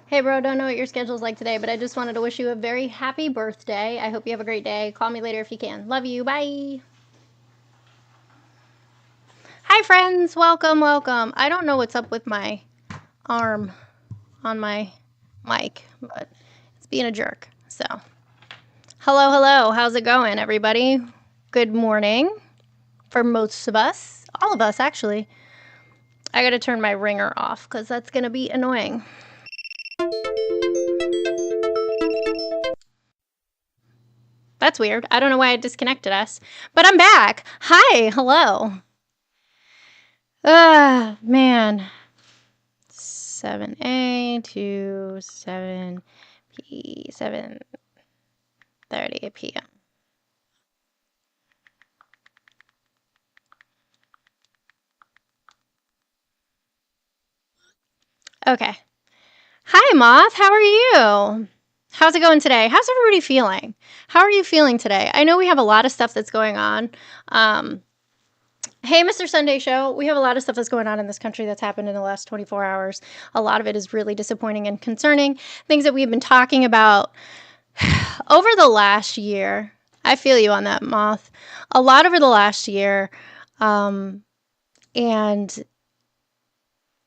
Hey bro, don't know what your schedule's like today, but I just wanted to wish you a very happy birthday. I hope you have a great day. Call me later if you can. Love you. Bye. Hi friends, welcome, welcome. I don't know what's up with my arm on my mic, but it's being a jerk. So, hello, hello. How's it going, everybody? Good morning for most of us. All of us, actually. I gotta turn my ringer off because that's gonna be annoying. That's weird. I don't know why it disconnected us, but I'm back. Hi, hello. Man. 7A to 7P, 7:30 p.m. Okay. Hi, Moth. How are you? How's it going today? How's everybody feeling? How are you feeling today? I know we have a lot of stuff that's going on. Hey, Mr. Sunday Show. We have a lot of stuff that's going on in this country that's happened in the last 24 hours. A lot of it is really disappointing and concerning. Things that we've been talking about over the last year. I feel you on that, Moth. A lot over the last year. And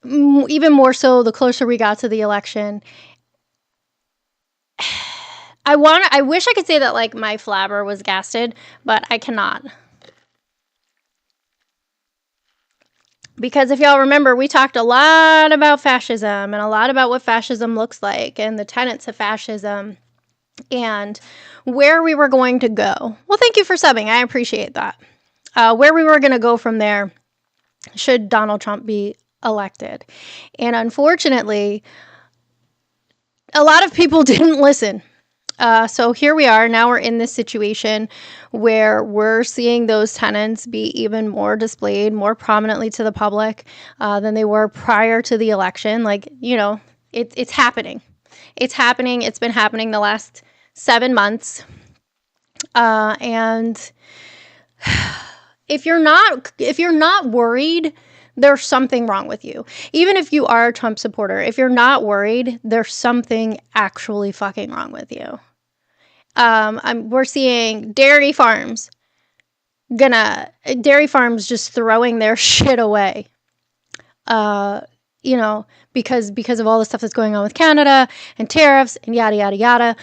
even more so the closer we got to the election. I wish I could say that like my flabber was gasted, but I cannot. Because if y'all remember, we talked a lot about fascism and a lot about what fascism looks like and the tenets of fascism and where we were going to go. Well, thank you for subbing. I appreciate that. Where we were going to go from there should Donald Trump be elected. And unfortunately, a lot of people didn't listen. So here we are. Now we're in this situation where we're seeing those tenets be even more displayed, more prominently to the public than they were prior to the election. Like, you know, it's happening. It's happening. It's been happening the last 7 months. And if you're not worried, there's something wrong with you. Even if you are a Trump supporter, if you're not worried, there's something actually fucking wrong with you. We're seeing dairy farms just throwing their shit away. You know, because of all the stuff that's going on with Canada and tariffs and yada yada yada.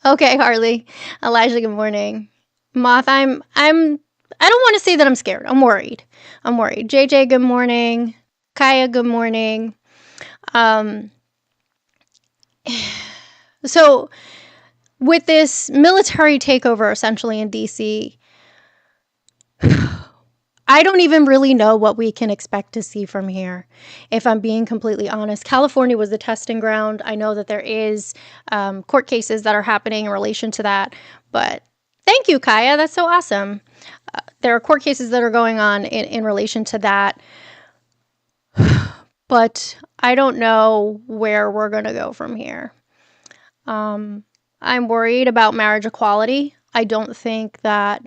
Okay, Harley, Elijah, good morning. Moth, I don't want to say that I'm scared. I'm worried. JJ, good morning. Kaya, good morning. So with this military takeover essentially in DC, I don't even really know what we can expect to see from here, if I'm being completely honest. California was the testing ground. I know that there is court cases that are happening in relation to that, but thank you, Kaya. That's so awesome. There are court cases that are going on in relation to that, but I don't know where we're going to go from here. I'm worried about marriage equality. I don't think that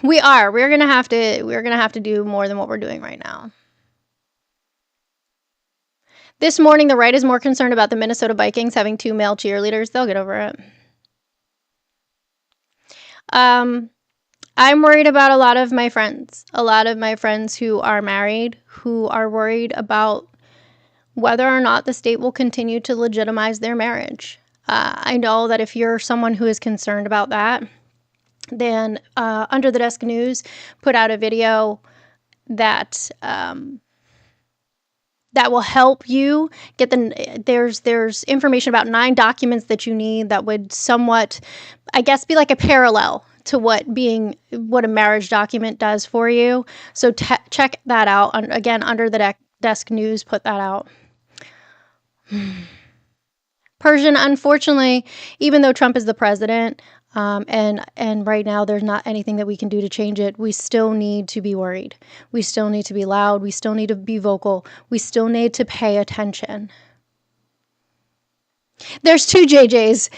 we're going to have to do more than what we're doing right now. This morning, the right is more concerned about the Minnesota Vikings having 2 male cheerleaders. They'll get over it. I'm worried about a lot of my friends who are married, who are worried about whether or not the state will continue to legitimize their marriage. I know that if you're someone who is concerned about that, then Under the Desk News put out a video that will help you get there's information about 9 documents that you need that would somewhat, I guess, be like a parallel to what a marriage document does for you. So check that out. Again, Under the Desk News put that out. Persian, unfortunately, even though Trump is the president, and right now there's not anything that we can do to change it, we still need to be worried. We still need to be loud. We still need to be vocal. We still need to pay attention. There's 2 JJs.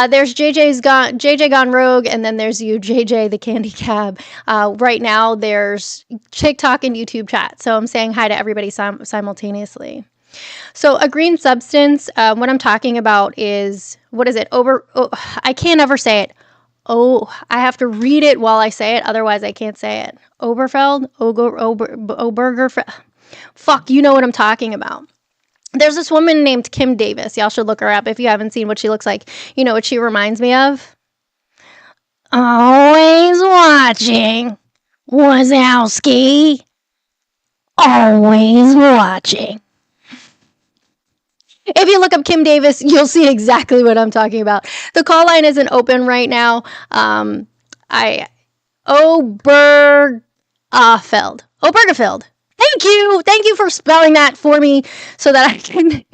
There's JJ gone rogue, and then there's you, JJ the candy cab. Right now there's TikTok and YouTube chat. So I'm saying hi to everybody simultaneously. So a green substance, what I'm talking about is, what is it? I can't ever say it. Oh, I have to read it while I say it. Otherwise, I can't say it. Obergefell. Fuck, you know what I'm talking about. There's this woman named Kim Davis. Y'all should look her up if you haven't seen what she looks like. You know what she reminds me of? Always watching. Wazowski. Always watching. If you look up Kim Davis, you'll see exactly what I'm talking about. The call line isn't open right now. Obergefell. Thank you for spelling that for me so that I can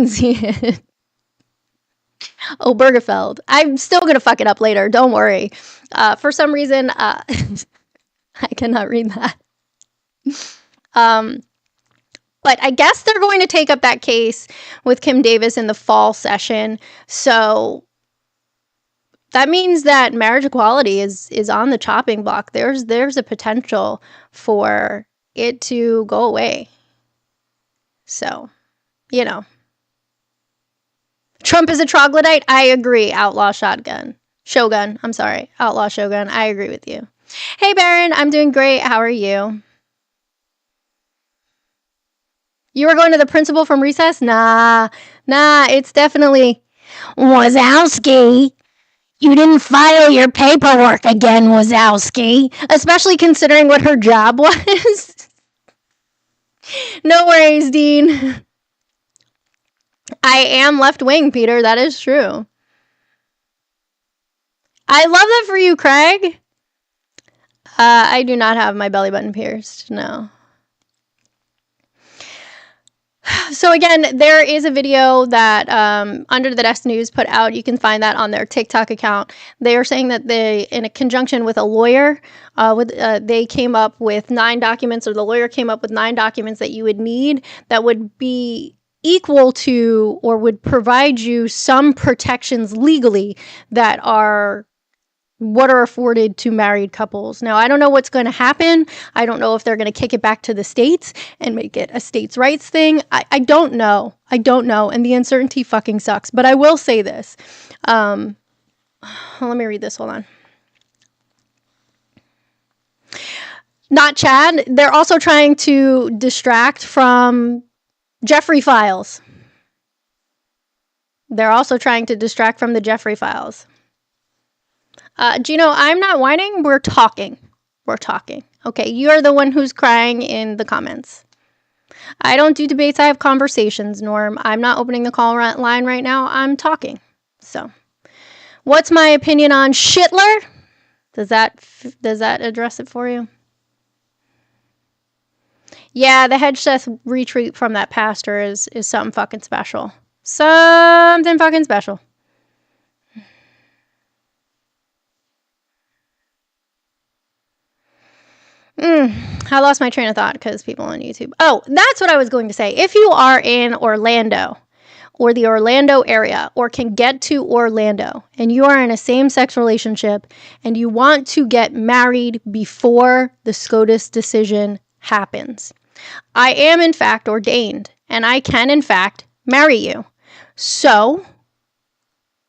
see it. Obergefell. I'm still gonna fuck it up later. Don't worry. For some reason, I cannot read that. But I guess they're going to take up that case with Kim Davis in the fall session. So that means that marriage equality is on the chopping block. There's a potential for it to go away. So, you know. Trump is a troglodyte? I agree. Outlaw Shogun. I'm sorry. Outlaw Shogun. I agree with you. Hey, Baron. I'm doing great. How are you? You were going to the principal from recess? Nah, it's definitely Wazowski. You didn't file your paperwork again, Wazowski. Especially considering what her job was. No worries, Dean. I am left wing, Peter. That is true. I love that for you, Craig. I do not have my belly button pierced. No. So again, there is a video that Under the Desk News put out. You can find that on their TikTok account. They are saying that they, in a conjunction with a lawyer, they came up with 9 documents, or the lawyer came up with 9 documents that you would need that would be equal to or would provide you some protections legally that are what are afforded to married couples. Now, I don't know what's going to happen. I don't know if they're going to kick it back to the states and make it a states' rights thing. I don't know. And the uncertainty fucking sucks. But I will say this. Let me read this. Hold on. Not Chad. They're also trying to distract from Jeffrey files. They're also trying to distract from the Jeffrey files. Gino, I'm not whining. We're talking. Okay, you're the one who's crying in the comments. I don't do debates. I have conversations, Norm. I'm not opening the call line right now. I'm talking. So, what's my opinion on Shitler? Does that address it for you? Yeah, the hedge Seth retreat from that pastor is something fucking special. Something fucking special. I lost my train of thought because people on YouTube. Oh, that's what I was going to say. If you are in Orlando or the Orlando area or can get to Orlando and you are in a same-sex relationship and you want to get married before the SCOTUS decision happens, I am in fact ordained and I can in fact marry you. So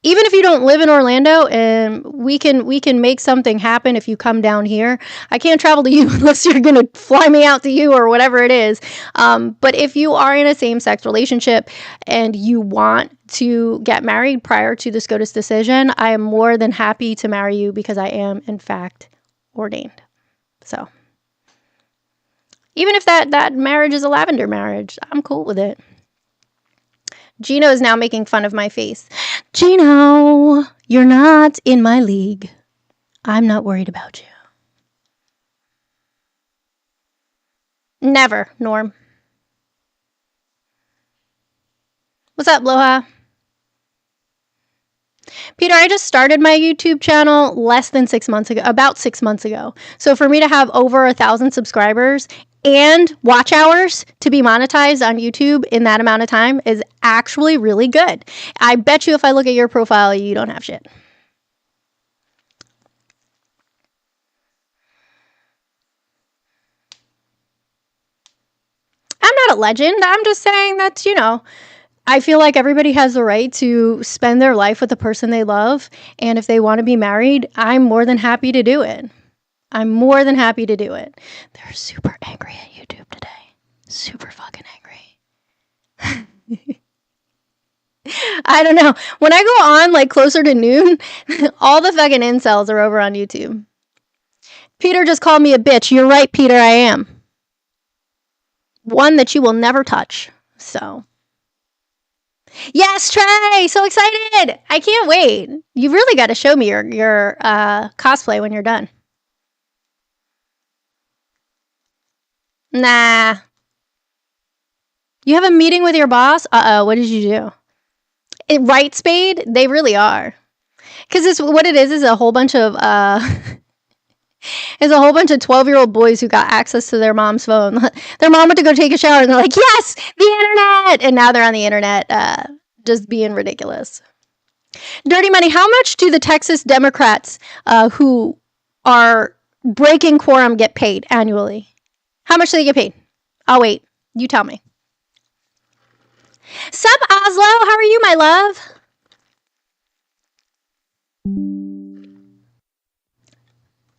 even if you don't live in Orlando, and we can make something happen if you come down here. I can't travel to you unless you're going to fly me out to you or whatever it is. But if you are in a same-sex relationship and you want to get married prior to the SCOTUS decision, I am more than happy to marry you because I am, in fact, ordained. So even if that marriage is a lavender marriage, I'm cool with it. Gino is now making fun of my face. Gino, you're not in my league. I'm not worried about you. Never, Norm. What's up, Loha? Peter, I just started my YouTube channel about 6 months ago. So for me to have over 1,000 subscribers and watch hours to be monetized on YouTube in that amount of time is actually really good. I bet you if I look at your profile, you don't have shit. I'm not a legend. I'm just saying that, I feel like everybody has the right to spend their life with the person they love. And if they want to be married, I'm more than happy to do it. I'm more than happy to do it. They're super angry at YouTube today. Super fucking angry. I don't know. When I go on like closer to noon, all the fucking incels are over on YouTube. Peter just called me a bitch. You're right, Peter, I am. One that you will never touch. So. Yes, Trey! So excited! I can't wait. You really got to show me your cosplay when you're done. Nah. You have a meeting with your boss? Uh-oh, what did you do? Right, Spade? They really are. Because what it is a whole bunch of is a whole bunch of 12-year-old boys who got access to their mom's phone. Their mom went to go take a shower and they're like, yes, the internet! And now they're on the internet just being ridiculous. Dirty Money, how much do the Texas Democrats who are breaking quorum get paid annually? How much do they get paid? I'll wait. You tell me. Sup, Oslo? How are you, my love?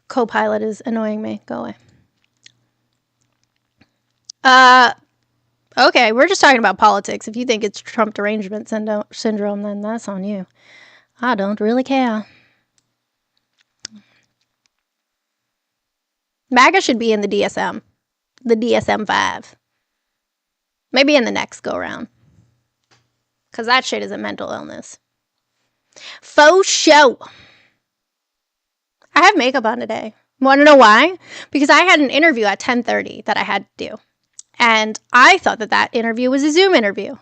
Copilot is annoying me. Go away. Okay, we're just talking about politics. If you think it's Trump derangement syndrome, then that's on you. I don't really care. MAGA should be in the DSM. The DSM-5. Maybe in the next go-round. Because that shit is a mental illness. Faux show. I have makeup on today. Want to know why? Because I had an interview at 10:30 that I had to do. And I thought that interview was a Zoom interview.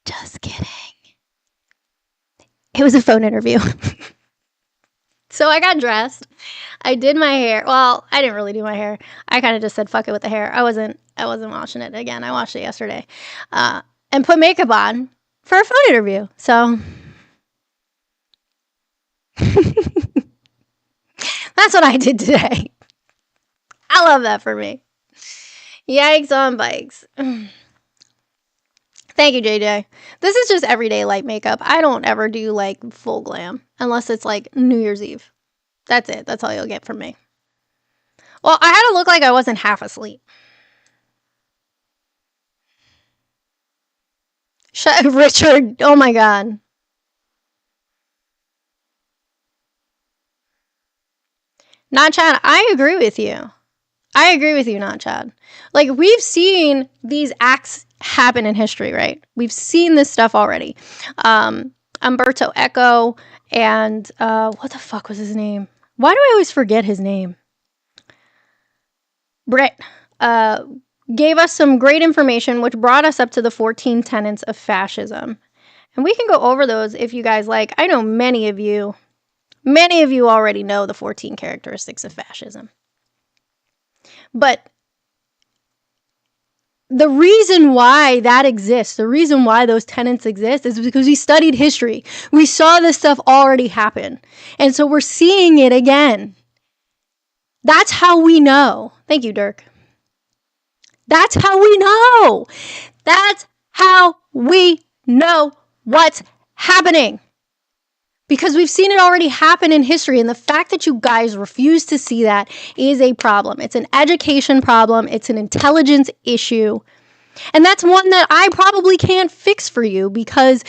Just kidding. It was a phone interview. So I got dressed. I did my hair. Well, I didn't really do my hair. I kind of just said fuck it with the hair. I wasn't washing it again. I washed it yesterday. And put makeup on for a phone interview. So that's what I did today. I love that for me. Yikes on bikes. Thank you, JJ. This is just everyday light makeup. I don't ever do like full glam unless it's like New Year's Eve. That's it. That's all you'll get from me. Well, I had to look like I wasn't half asleep. Richard, oh my God. Not Chad, I agree with you. Not Chad. Like, we've seen these acts happen in history, right? We've seen this stuff already. Umberto Eco and what the fuck was his name? Why do I always forget his name? Brett gave us some great information, which brought us up to the 14 tenets of fascism. And we can go over those if you guys like. I know many of you already know the 14 characteristics of fascism. But the reason why that exists, the reason why those tenets exist is because we studied history. We saw this stuff already happen. And so we're seeing it again. That's how we know. Thank you, Dirk. That's how we know. That's how we know what's happening. Because we've seen it already happen in history, and the fact that you guys refuse to see that is a problem. It's an education problem. It's an intelligence issue. And that's one that I probably can't fix for you because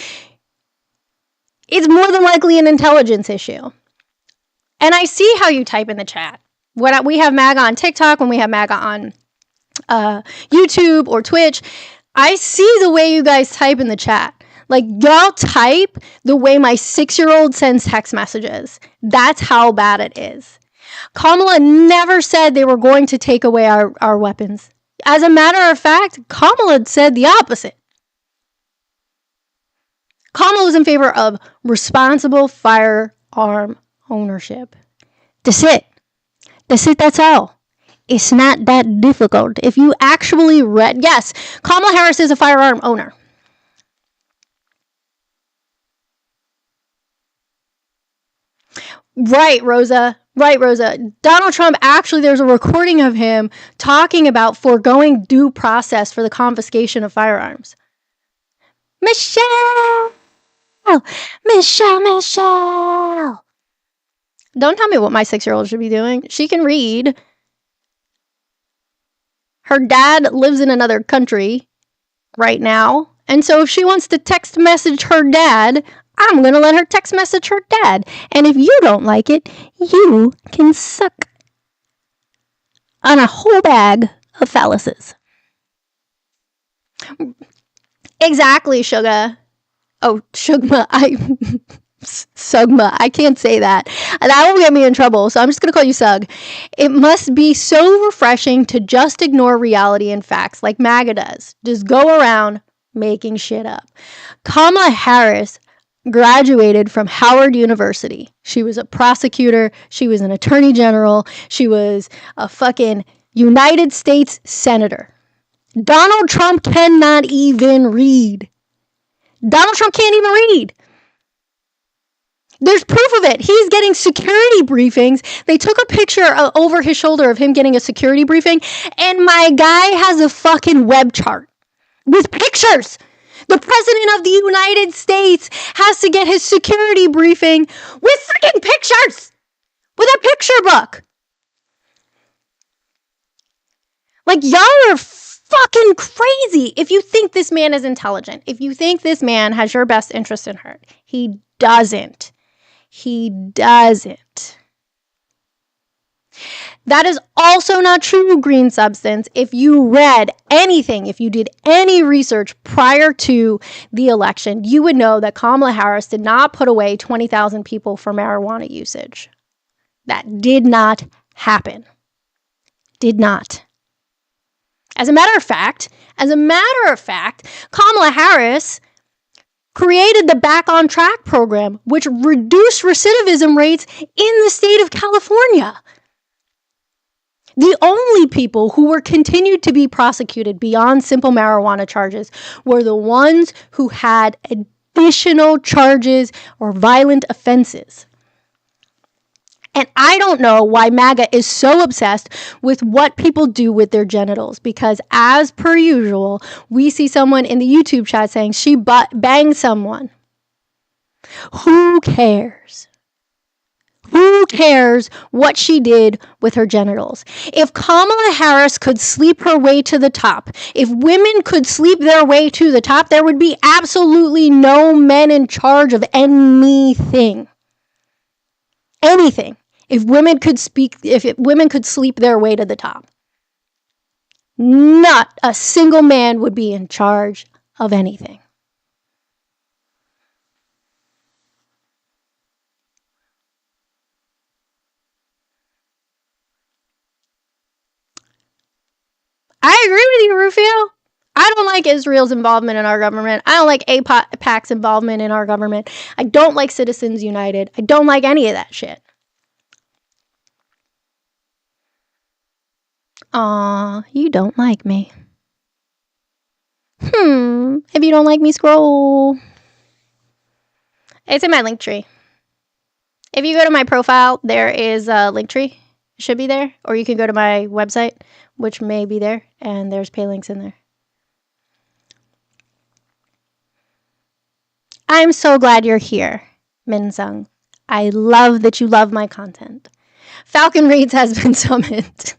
it's more than likely an intelligence issue. And I see how you type in the chat. When we have MAGA on TikTok, when we have MAGA on YouTube or Twitch, I see the way you guys type in the chat. Like, y'all type the way my 6-year-old sends text messages. That's how bad it is. Kamala never said they were going to take away our weapons. As a matter of fact, Kamala said the opposite. Kamala was in favor of responsible firearm ownership. That's it. That's all. It's not that difficult. If you actually read, yes, Kamala Harris is a firearm owner. Right, Rosa. Right, Rosa. Donald Trump, actually, there's a recording of him talking about foregoing due process for the confiscation of firearms. Michelle! Michelle! Don't tell me what my 6-year-old should be doing. She can read. Her dad lives in another country right now. And so if she wants to text message her dad, I'm going to let her text message her dad. And if you don't like it, you can suck on a whole bag of phalluses. Exactly, Sugar. Oh, Shugma. Sugma. I can't say that. That will get me in trouble, so I'm just going to call you Sug. It must be so refreshing to just ignore reality and facts like MAGA does. Just go around making shit up. Kamala Harris graduated from Howard University. She was a prosecutor. She was an attorney general. She was a fucking United States senator. Donald Trump cannot even read. Donald Trump can't even read. There's proof of it. He's getting security briefings. They took a picture over his shoulder of him getting a security briefing, and my guy has a fucking web chart with pictures. The president of the United States has to get his security briefing with freaking pictures, with a picture book. Like, y'all are fucking crazy if you think this man is intelligent. If you think this man has your best interest in heart, he doesn't. He doesn't. That is also not true, Green Substance. If you read anything, if you did any research prior to the election, you would know that Kamala Harris did not put away 20,000 people for marijuana usage. That did not happen. Did not. As a matter of fact, Kamala Harris created the Back on Track program, which reduced recidivism rates in the state of California. The only people who were continued to be prosecuted beyond simple marijuana charges were the ones who had additional charges or violent offenses. And I don't know why MAGA is so obsessed with what people do with their genitals, because as per usual, we see someone in the YouTube chat saying she banged someone. Who cares? Who cares what she did with her genitals? If Kamala Harris could sleep her way to the top, if women could sleep their way to the top, there would be absolutely no men in charge of anything. Anything. If women could sleep their way to the top, not a single man would be in charge of anything. I agree with you, Rufio. I don't like Israel's involvement in our government. I don't like AIPAC's involvement in our government. I don't like Citizens United. I don't like any of that shit. Aw, you don't like me. If you don't like me, scroll. It's in my link tree. If you go to my profile, there is a link tree. It should be there. Or you can go to my website, which may be there, and there's pay links in there. I'm so glad you're here, Minsung. I love that you love my content. Falcon Reads has been summoned.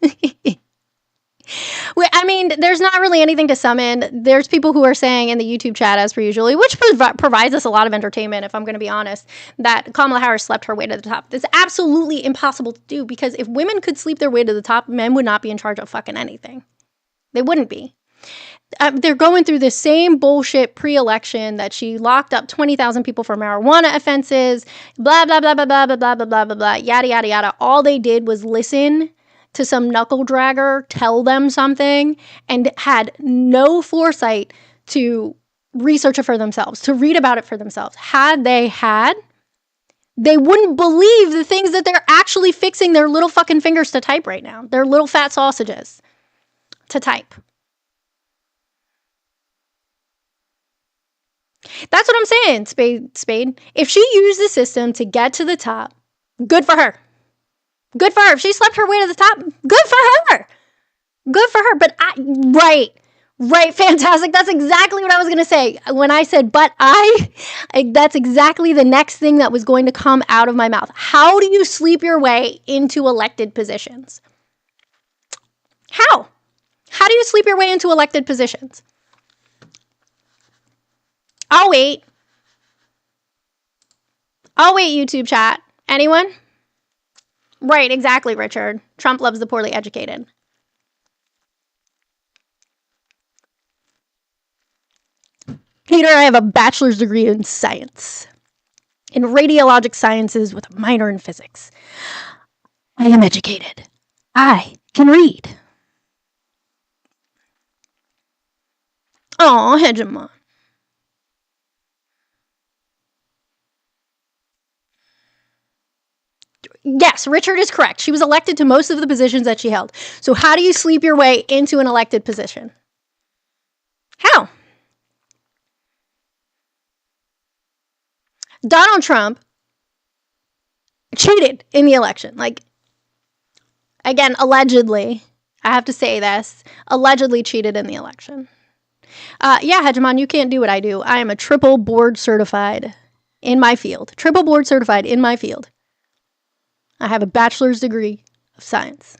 I mean, there's not really anything to summon. There's people who are saying in the YouTube chat, as per usual, which provides us a lot of entertainment, if I'm going to be honest, that Kamala Harris slept her way to the top. That's absolutely impossible to do, because if women could sleep their way to the top, men would not be in charge of fucking anything. They wouldn't be. They're going through the same bullshit pre-election that she locked up 20,000 people for marijuana offenses, blah, blah, blah, blah, blah, blah, blah, blah, blah, blah, yada, yada, yada. All they did was listen to some knuckle dragger tell them something and had no foresight to research it for themselves, to read about it for themselves. Had, they wouldn't believe the things that they're actually fixing their little fucking fingers to type right now. Their little fat sausages to type. That's what I'm saying, Spade. If she used the system to get to the top, good for her. Good for her. If she slept her way to the top, good for her. Good for her. But right, fantastic. That's exactly what I was going to say. When I said, that's exactly the next thing that was going to come out of my mouth. How do you sleep your way into elected positions? How? How do you sleep your way into elected positions? I'll wait, YouTube chat. Anyone? Right, exactly, Richard. Trump loves the poorly educated. Peter, I have a bachelor's degree in science, in radiologic sciences with a minor in physics. I am educated. I can read. Oh, hegemon. Yes, Richard is correct. She was elected to most of the positions that she held. So how do you sleep your way into an elected position? How? Donald Trump cheated in the election. Like, again, allegedly. I have to say this. Allegedly cheated in the election. Yeah, Hegemon, you can't do what I do. I am a triple board certified in my field. Triple board certified in my field. I have a bachelor's degree of science.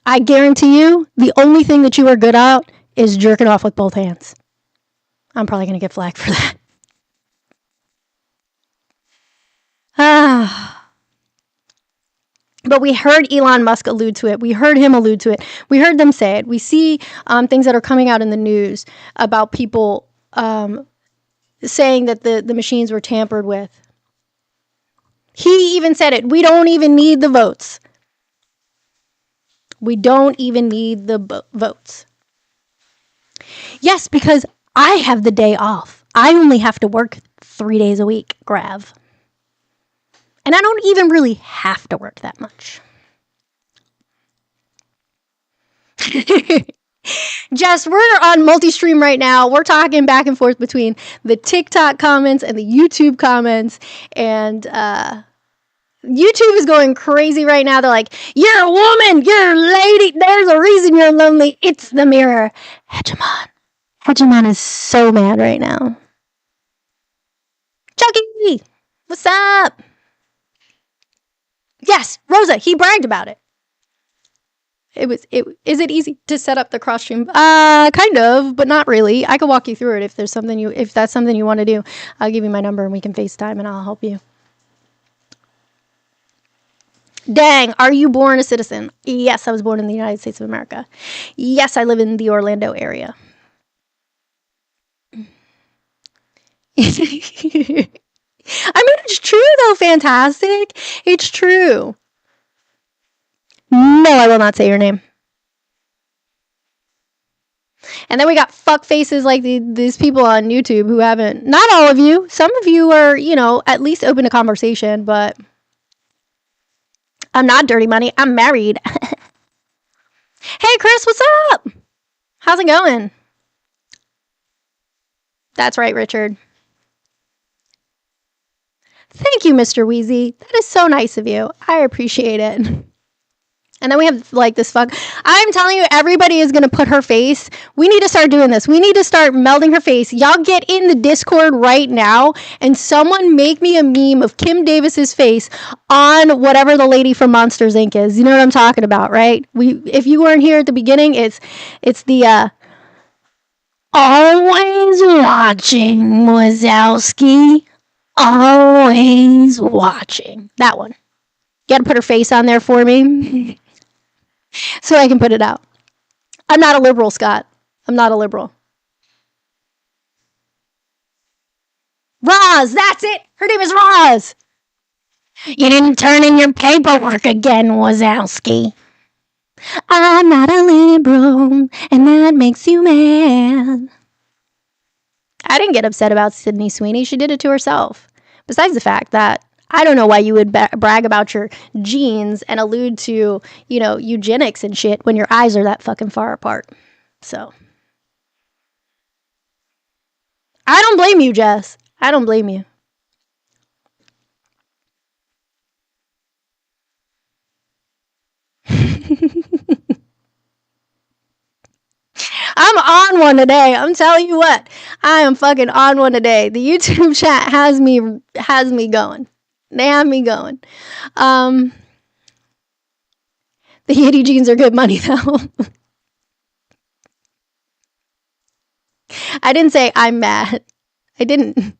I guarantee you, the only thing that you are good at is jerking off with both hands. I'm probably going to get flagged for that. But we heard Elon Musk allude to it. We heard him allude to it. We heard them say it. We see things that are coming out in the news about people saying that the machines were tampered with. He even said it. We don't even need the votes. We don't even need the votes. Yes, because I have the day off. I only have to work 3 days a week, Grav. And I don't even really have to work that much. Jess, we're on multi-stream right now. We're talking back and forth between the TikTok comments and the YouTube comments. And YouTube is going crazy right now. They're like, you're a woman, you're a lady. There's a reason you're lonely. It's the mirror. Hegemon is so mad right now. Chucky, what's up? Yes, Rosa, he bragged about it. Is it easy to set up the cross stream? Kind of, but not really. I can walk you through it if that's something you want to do. I'll give you my number and we can FaceTime and I'll help you. Dang, are you born a citizen? Yes, I was born in the United States of America. Yes, I live in the Orlando area. I mean, it's true though, fantastic. It's true. No, I will not say your name. And then we got fuck faces like these people on YouTube who haven't, not all of you, some of you are, at least open to conversation, but I'm not dirty money. I'm married. Hey, Chris, what's up? How's it going? That's right, Richard. Thank you, Mr. Wheezy. That is so nice of you. I appreciate it. And then we have like this fuck. I'm telling you, everybody is going to put her face. We need to start doing this. We need to start melding her face. Y'all get in the Discord right now and someone make me a meme of Kim Davis's face on whatever the lady from Monsters Inc. is. You know what I'm talking about, right? If you weren't here at the beginning, it's the always watching Wazowski. Always watching. That one. You gotta put her face on there for me. So I can put it out. I'm not a liberal, Scott. I'm not a liberal. Roz, that's it. Her name is Roz. You didn't turn in your paperwork again, Wazowski. I'm not a liberal, and that makes you mad. I didn't get upset about Sydney Sweeney. She did it to herself. Besides the fact that I don't know why you would brag about your genes and allude to, eugenics and shit when your eyes are that fucking far apart. So, I don't blame you, Jess. I don't blame you. I'm on one today. I'm telling you what. I am fucking on one today. The YouTube chat has me going. They have me going. The Yeti jeans are good money though. I didn't say I'm mad. I didn't.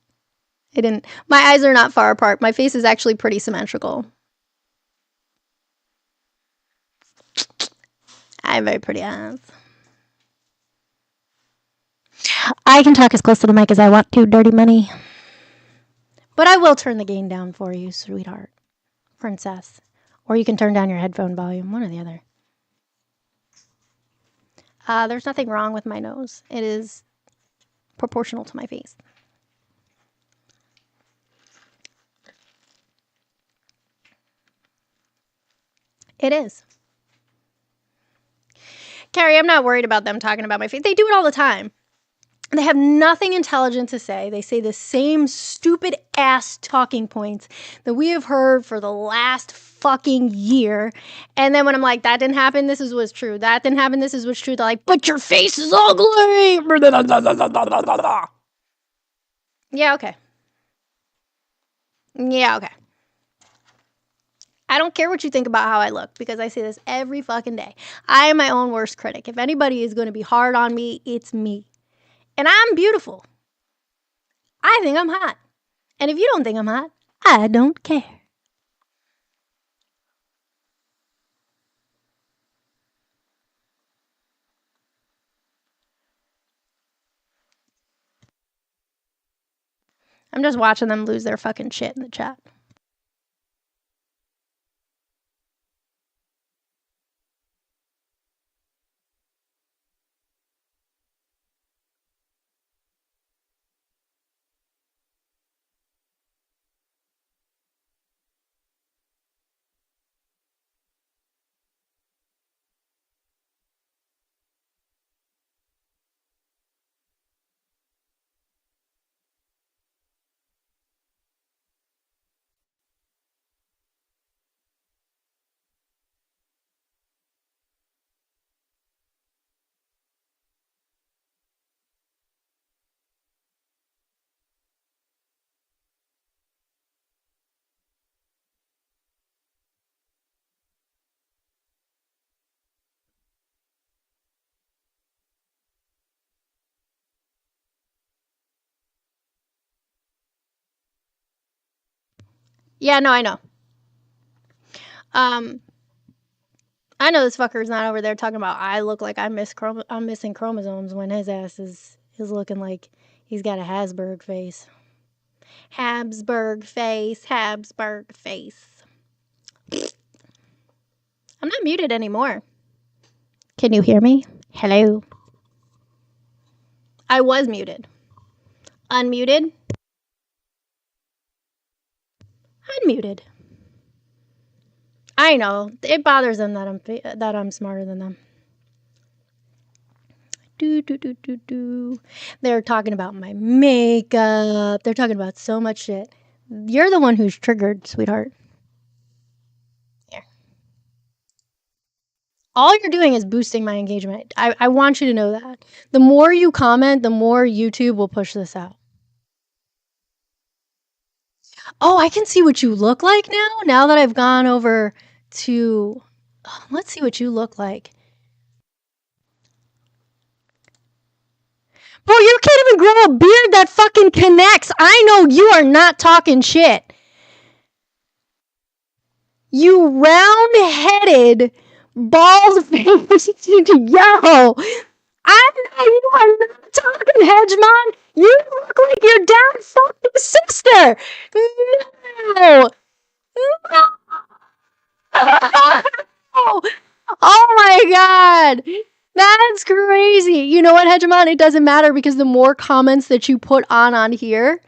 My eyes are not far apart. My face is actually pretty symmetrical. I have very pretty eyes. I can talk as close to the mic as I want to, dirty money. But I will turn the gain down for you, sweetheart. Princess. Or you can turn down your headphone volume, one or the other. There's nothing wrong with my nose. It is proportional to my face. It is. Carrie, I'm not worried about them talking about my face. They do it all the time. They have nothing intelligent to say. They say the same stupid ass talking points that we have heard for the last fucking year. And then when I'm like, that didn't happen, this is what's true. That didn't happen, this is what's true. They're like, but your face is ugly. Yeah, okay. Yeah, okay. I don't care what you think about how I look because I say this every fucking day. I am my own worst critic. If anybody is going to be hard on me, it's me. And I'm beautiful. I think I'm hot. And if you don't think I'm hot, I don't care. I'm just watching them lose their fucking shit in the chat. Yeah, no, I know. I know this fucker's not over there talking about I look like I'm missing chromosomes when his ass is looking like he's got a Habsburg face. Habsburg face. I'm not muted anymore. Can you hear me? Hello. I was muted. Unmuted. Unmuted. I know. It bothers them that I'm smarter than them. They're talking about my makeup. They're talking about so much shit. You're the one who's triggered, sweetheart. Here. All you're doing is boosting my engagement. I want you to know that. The more you comment, the more YouTube will push this out. Oh, I can see what you look like now that I've gone over to... let's see what you look like. Bro, you can't even grow a beard that fucking connects. I know you are not talking shit. You round-headed, bald-faced... Yo! I know you are not talking, Hegemon. You look like your dad's fucking sister. No. No. Oh my god. That's crazy. You know what, Hegemon? It doesn't matter because the more comments that you put on here,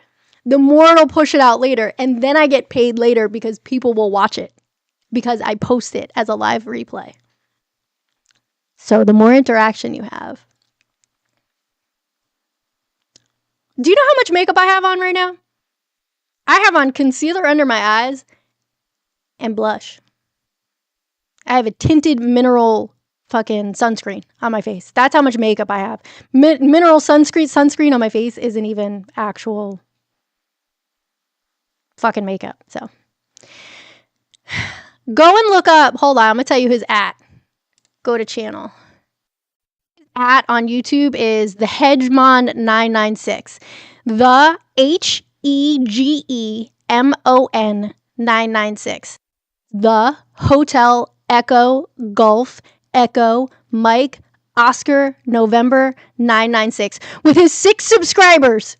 the more it'll push it out later. And then I get paid later because people will watch it because I post it as a live replay. So the more interaction you have. Do you know how much makeup I have on right now? I have on concealer under my eyes and blush. I have a tinted mineral fucking sunscreen on my face. That's how much makeup I have. Mineral sunscreen on my face isn't even actual fucking makeup. So go and look up. Hold on, I'm gonna tell you his at. Go to channel. At on YouTube is the Hegemon 996. The HEGEMON 996. The Hotel Echo Golf Echo Mike Oscar November 996 with his 6 subscribers.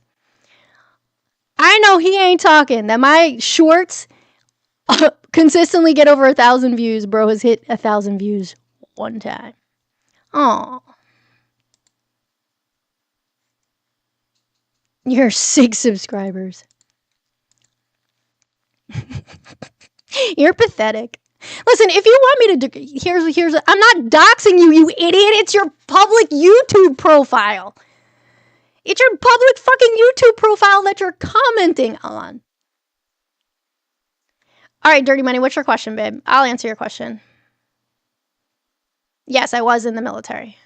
I know he ain't talking that my shorts consistently get over 1,000 views. Bro has hit 1,000 views one time. Aw. You're 6 subscribers. You're pathetic. Listen, if you want me to here's I'm not doxing you, you idiot. It's your public YouTube profile. It's your public fucking YouTube profile that you're commenting on. All right, Dirty Money, what's your question, babe? I'll answer your question. Yes, I was in the military.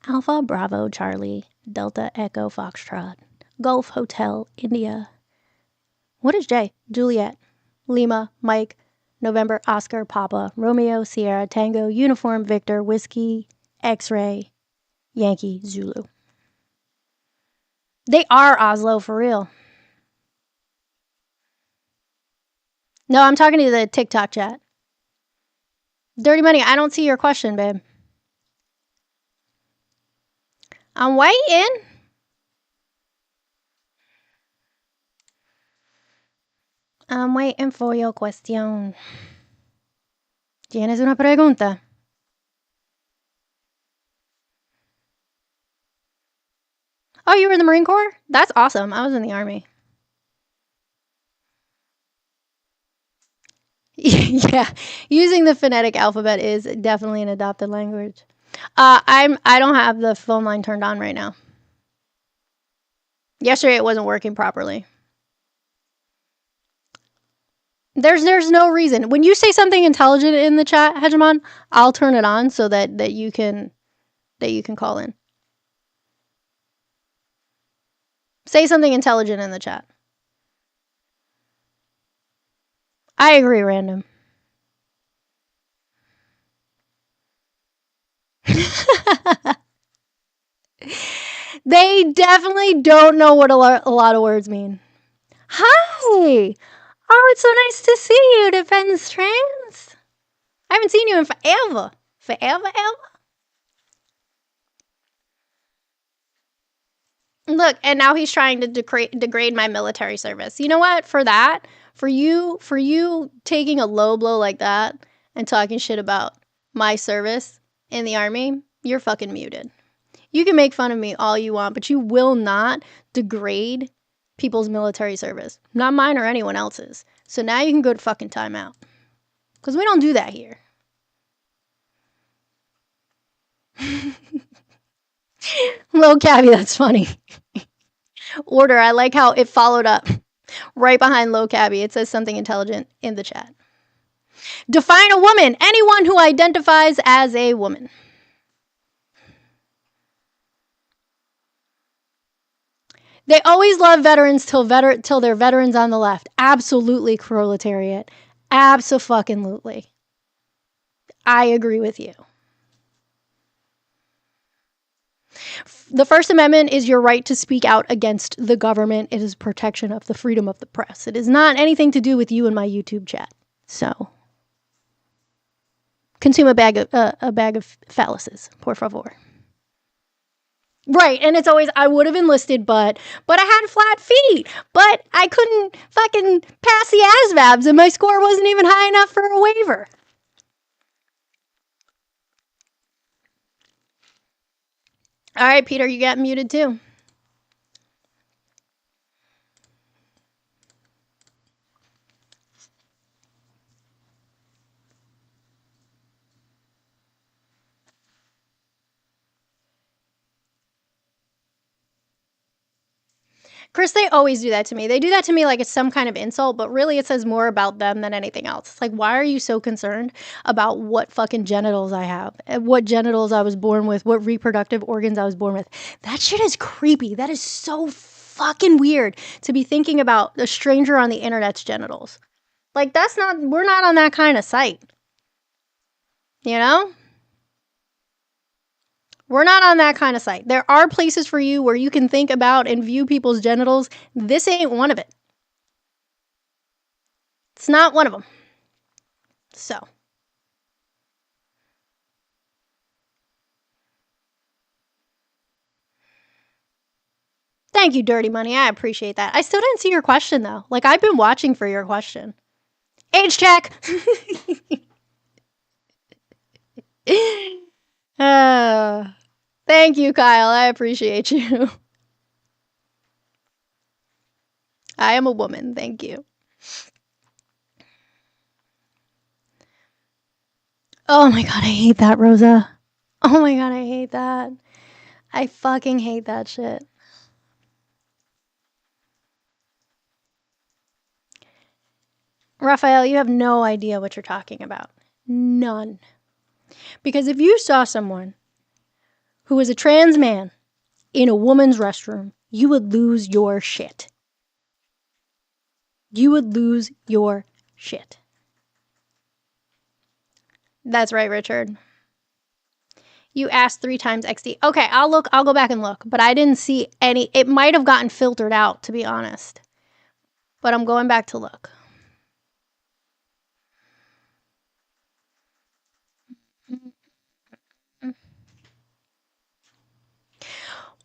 Alpha Bravo Charlie Delta Echo Foxtrot Golf Hotel India. What is J? Juliet Lima Mike November Oscar Papa Romeo Sierra Tango Uniform Victor Whiskey X-Ray Yankee Zulu. They are Oslo for real. No, I'm talking to the TikTok chat. Dirty Money, I don't see your question, babe. I'm waiting. I'm waiting for your question. ¿Tienes una pregunta? Oh, you were in the Marine Corps? That's awesome. I was in the Army. Yeah, using the phonetic alphabet is definitely an adopted language. I don't have the phone line turned on right now. Yesterday it wasn't working properly. There's no reason. When you say something intelligent in the chat, Hegemon, I'll turn it on so that you can call in. Say something intelligent in the chat. I agree, random. They definitely don't know what a lot of words mean. Hi! Oh, it's so nice to see you, Defense Trans. I haven't seen you in forever. Forever. Look, and now he's trying to degrade my military service. You know what? For you taking a low blow like that and talking shit about my service in the Army, you're fucking muted. You can make fun of me all you want, but you will not degrade people's military service. Not mine or anyone else's. So now you can go to fucking timeout. Because we don't do that here. Low cabbie, that's funny. Order, I like how it followed up. Right behind low cabbie, it says something intelligent in the chat. Define a woman. Anyone who identifies as a woman. They always love veterans till they're veterans on the left. Absolutely, proletariat. Abso-fucking-lutely. I agree with you. The First Amendment is your right to speak out against the government. It is protection of the freedom of the press. It is not anything to do with you and my YouTube chat. So, consume a bag of phalluses, por favor. Right, and it's always, I would have enlisted, but I had flat feet, but I couldn't fucking pass the ASVABs, and my score wasn't even high enough for a waiver. All right, Peter, you got muted too. Chris, they always do that to me. They do that to me like it's some kind of insult, but really it says more about them than anything else. It's like, why are you so concerned about what fucking genitals I have, what genitals I was born with, what reproductive organs I was born with? That shit is creepy. That is so fucking weird to be thinking about a stranger on the internet's genitals. Like, we're not on that kind of site. You know? We're not on that kind of site. There are places for you where you can think about and view people's genitals. This ain't one of it. It's not one of them. So. Thank you, Dirty Money. I appreciate that. I still didn't see your question, though. Like, I've been watching for your question. Age check! Thank you, Kyle. I appreciate you. I am a woman. Thank you. Oh my god, I hate that, Rosa. Oh my god, I hate that. I fucking hate that shit. Raphael, you have no idea what you're talking about. None. Because if you saw someone who was a trans man in a woman's restroom, you would lose your shit. You would lose your shit. That's right, Richard. You asked 3 times XD. Okay, I'll go back and look, but I didn't see any. It might have gotten filtered out, to be honest. But I'm going back to look.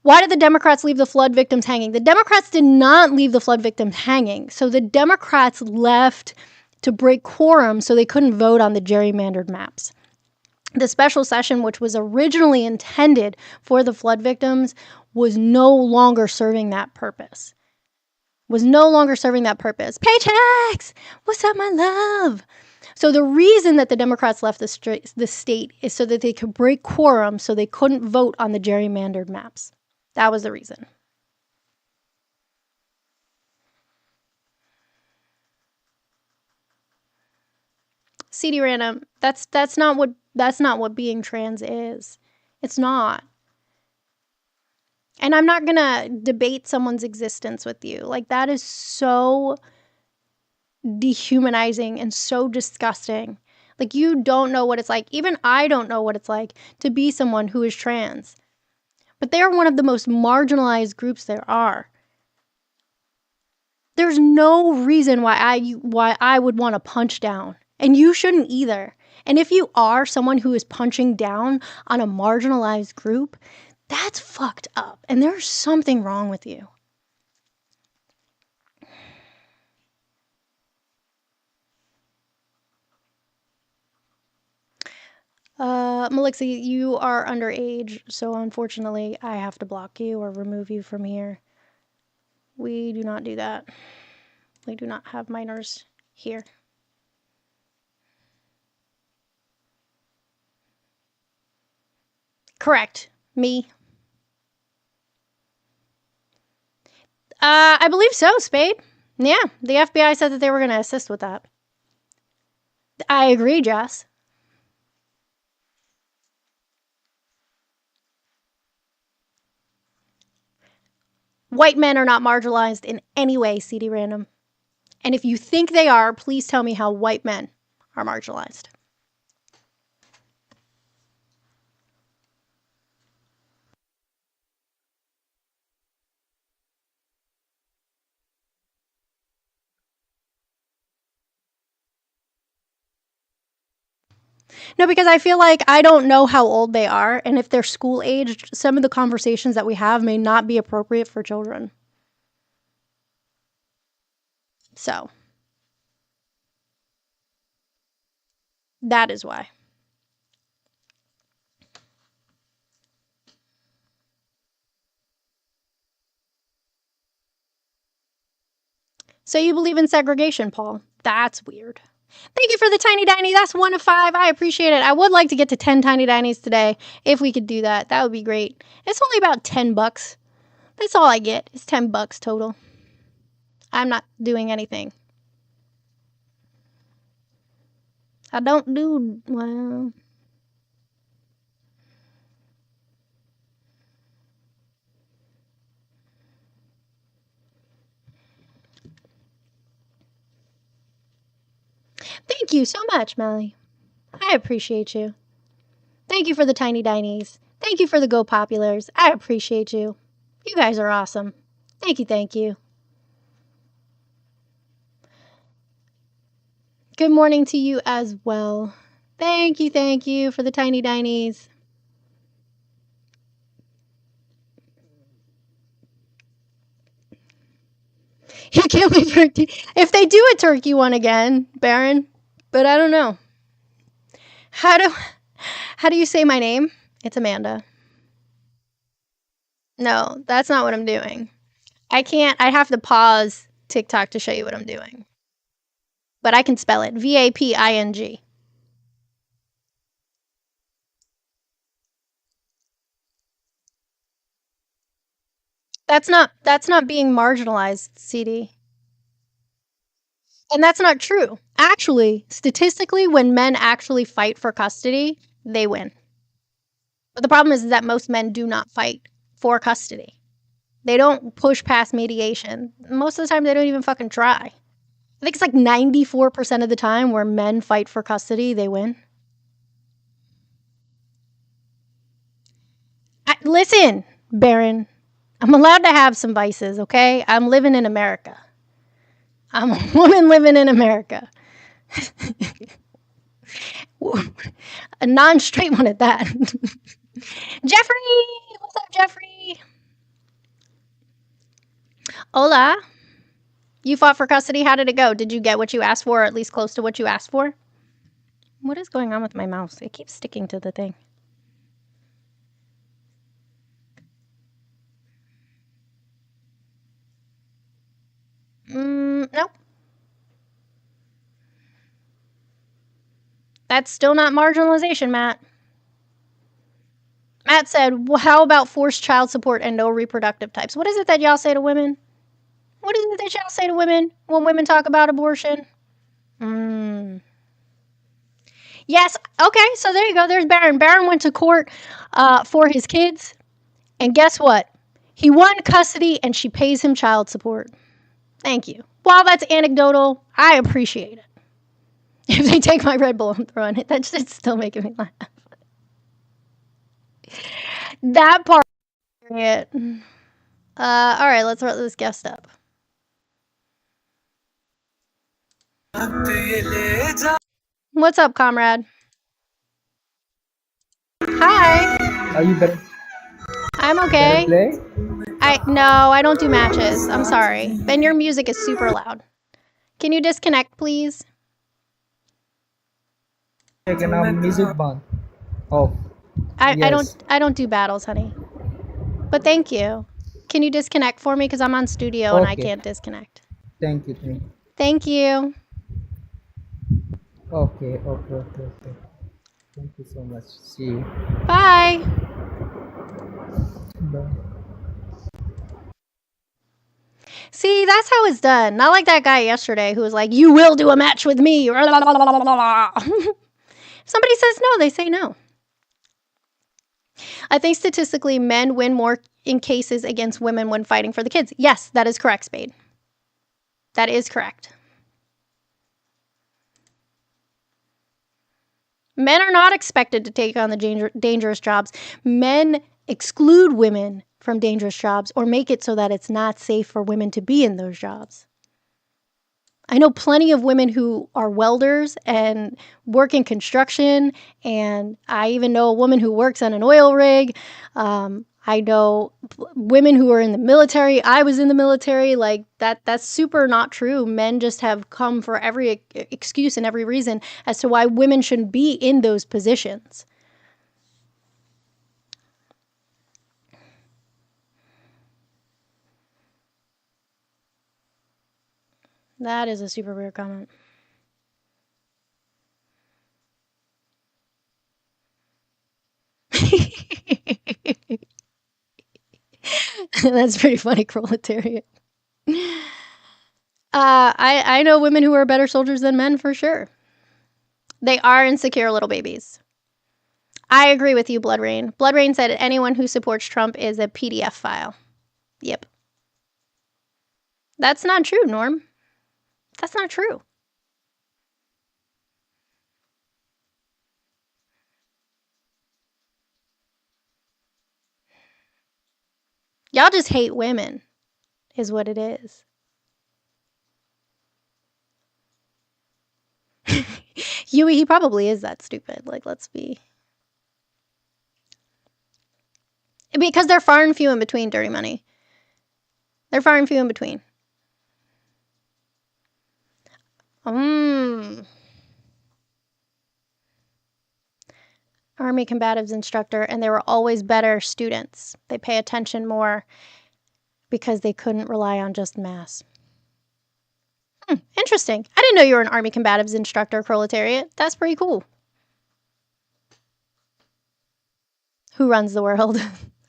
Why did the Democrats leave the flood victims hanging? The Democrats did not leave the flood victims hanging. So the Democrats left to break quorum so they couldn't vote on the gerrymandered maps. The special session, which was originally intended for the flood victims, was no longer serving that purpose. Paychecks! What's up, my love? So the reason that the Democrats left the state is so that they could break quorum so they couldn't vote on the gerrymandered maps. That was the reason. CD Random, that's not what being trans is. It's not. And I'm not gonna debate someone's existence with you. Like, that is so dehumanizing and so disgusting. Like, you don't know what it's like. Even I don't know what it's like to be someone who is trans. But they are one of the most marginalized groups there are. There's no reason why I would want to punch down. And you shouldn't either. And if you are someone who is punching down on a marginalized group, that's fucked up. And there's something wrong with you. Melissa, you are underage, so unfortunately I have to block you or remove you from here. We do not do that. We do not have minors here. Correct. Me. I believe so, Spade. Yeah, the FBI said that they were going to assist with that. I agree, Jess. White men are not marginalized in any way, CD Random. And if you think they are, please tell me how white men are marginalized. No, because I feel like I don't know how old they are, and if they're school aged, some of the conversations that we have may not be appropriate for children. So, that is why. So you believe in segregation, Paul? That's weird. Thank you for the tiny diny. That's 1 of 5. I appreciate it. I would like to get to 10 tiny dinies today. If we could do that, that would be great. It's only about $10, That's all I get. It's $10 total. I'm not doing anything. I don't do well. Thank you so much, Melly. I appreciate you. Thank you for the tiny dinies. Thank you for the go populars. I appreciate you. You guys are awesome. Thank you, thank you. Good morning to you as well. Thank you for the tiny dinies. You can't wait for if they do a turkey one again, Baron. But I don't know. How do you say my name? It's Amanda. No, that's not what I'm doing. I can't. I have to pause TikTok to show you what I'm doing. But I can spell it. Vaping. That's not being marginalized, CD. And that's not true. Actually, statistically, when men actually fight for custody, they win. But the problem is that most men do not fight for custody. They don't push past mediation. Most of the time, they don't even fucking try. I think it's like 94% of the time where men fight for custody, they win. Listen, Baron, I'm allowed to have some vices, okay? I'm living in America. I'm a woman living in America. A non-straight one at that. Jeffrey! What's up, Jeffrey? Hola. You fought for custody. How did it go? Did you get what you asked for, or at least close to what you asked for? What is going on with my mouse? It keeps sticking to the thing. Nope. That's still not marginalization, Matt. Matt said, well, how about forced child support and no reproductive types? What is it that y'all say to women? What is it that y'all say to women when women talk about abortion? Yes. Okay, so there you go. There's Baron. Baron went to court for his kids, and guess what? He won custody, and she pays him child support. Thank you. While that's anecdotal, I appreciate it. If they take my Red Bull and throw it, that's just still making me laugh. That part. It. All right, let's wrap this guest up. What's up, comrade? Hi. Are you better? I'm okay. Play? I don't do matches. I'm sorry. Ben, your music is super loud. Can you disconnect, please? Taken a music band. Oh. I don't do battles, honey. But thank you. Can you disconnect for me? Because I'm on studio and I can't disconnect. Thank you. Thank you. Okay. Thank you so much. See you. Bye. Bye. See, that's how it's done. Not like that guy yesterday who was like, you will do a match with me. If somebody says no, they say no. I think statistically, men win more in cases against women when fighting for the kids. Yes, that is correct, Spade. That is correct. Men are not expected to take on the dangerous jobs. Men exclude women from dangerous jobs or make it so that it's not safe for women to be in those jobs. I know plenty of women who are welders and work in construction, and I even know a woman who works on an oil rig. I know women who are in the military. I was in the military. Like that's super not true. Men just have come for every excuse and every reason as to why women shouldn't be in those positions. That is a super weird comment. That's pretty funny, proletariat. I know women who are better soldiers than men for sure. They are insecure little babies. I agree with you, Blood Rain. Blood Rain said anyone who supports Trump is a PDF file. Yep. That's not true, Norm. That's not true. Y'all just hate women, is what it is. Huey, he probably is that stupid. Like, let's be. Because they're far and few in between, Dirty Money. They're far and few in between. Army combatives instructor, and they were always better students. They pay attention more because they couldn't rely on just mass. Interesting. I didn't know you were an Army combatives instructor, proletariat. That's pretty cool. Who runs the world?